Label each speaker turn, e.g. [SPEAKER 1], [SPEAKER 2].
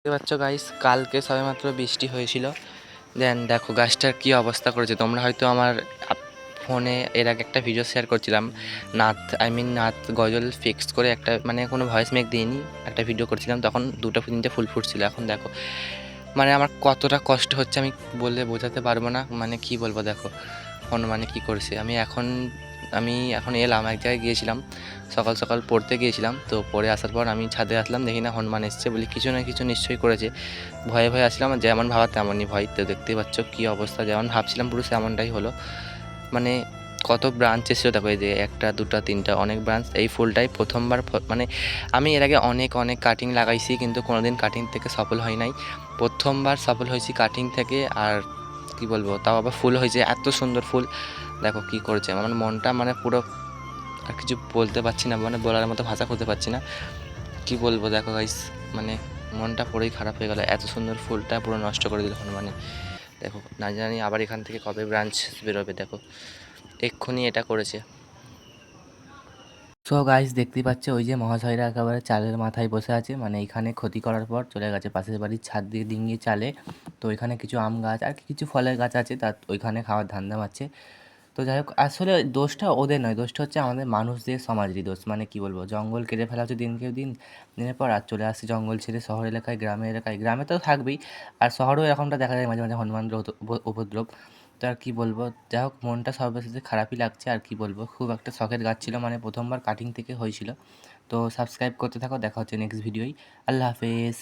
[SPEAKER 1] দেখতে পাচ্ছ গাইস, কালকে সবেমাত্র বৃষ্টি হয়েছিল। দেন দেখো গাছটার কি অবস্থা করেছে। তোমরা হয়তো আমার ফোনে এর আগে একটা ভিডিও শেয়ার করছিলাম, নাথ গজল ফিক্সড করে একটা, মানে কোনো ভয়েস মেক দিইনি, একটা ভিডিও করছিলাম, তখন 2টা 3টে ফুল ফুটছিল। এখন দেখো মানে আমার কতটা কষ্ট হচ্ছে আমি বলে বোঝাতে পারবো না। মানে কি বলবো, দেখো হনুমানে কি করছে। আমি এখন এলাম, এক জায়গায় গিয়েছিলাম, সকাল সকাল পড়তে গিয়েছিলাম। তো পড়ে আসার পর আমি ছাদে আসলাম, দেখি না হনুমান এসছে, বলি কিছু না কিছু নিশ্চয়ই করেছে। ভয়ে ভয়ে আসলাম, আর যেমন ভাবা তেমনই ভয়। তো দেখতেই পাচ্ছ কী অবস্থা, যেমন ভাবছিলাম পুরো তেমনটাই হলো। মানে কত ব্রাঞ্চ এসেছিলো দেখো, এই যে 1 2 3 অনেক ব্রাঞ্চ। এই ফুলটাই প্রথমবার মানে আমি এর আগে অনেক অনেক কাটিং লাগাইছি, কিন্তু কোনোদিন কাটিং থেকে সফল হয় নাই। প্রথমবার সফল হয়েছি কাটিং থেকে। আর কি বলবো, তাও আবার ফুল হয়েছে, এত সুন্দর ফুল। দেখো কি করেছে আমার মনটা, মানে পুরো আর কিছু বলতে পারছি না, মানে বলার মতো ভাষা খুঁজে পাচ্ছি না। কি বলবো, দেখো গাইস, মানে মনটা পুরোই খারাপ হয়ে গেল। এত সুন্দর ফুলটা পুরো নষ্ট করে দিল হনুমানে। দেখো না জানি আবার এখান থেকে কবে ব্রাঞ্চ বেরোবে। দেখো এক্ষুনি এটা করেছে। সো গাইস, দেখতেই পাচ্ছে ওই যে মহাশয়রা একেবারে চালের মাথায় বসে আছে, মানে এখানে ক্ষতি করার পর চলে গেছে পাশের বাড়ির ছাদ দিয়ে ডিঙিয়ে চালে। তো ওইখানে কিছু আম গাছ আর কিছু ফলের গাছ আছে, তার ওইখানে খাওয়ার ধান্দা মারছে। তো যাই হোক, আসলে দোষটা ওদের নয়, দোষটা হচ্ছে আমাদের মানুষদের, সমাজেরই দোষ। মানে কি বলবো, জঙ্গল কেটে ফেলা হচ্ছে দিনকে দিন, দিনের পর আর চলে আসছে জঙ্গল ছেড়ে শহর এলাকায়, গ্রামের এলাকায়। গ্রামে তো থাকবেই, আর শহরেও এরকমটা দেখা যায় মাঝে মাঝে হনুমানদের উপদ্রব। তো আর কী বলবো, যাই হোক মনটা সর্বশেষে খারাপই লাগছে। আর কি বলবো, খুব একটা শখের গাছ ছিল, মানে প্রথমবার কাটিং থেকে হয়েছিল। তো সাবস্ক্রাইব করতে থাকো, দেখা হচ্ছে নেক্সট ভিডিওই। আল্লাহ হাফেজ।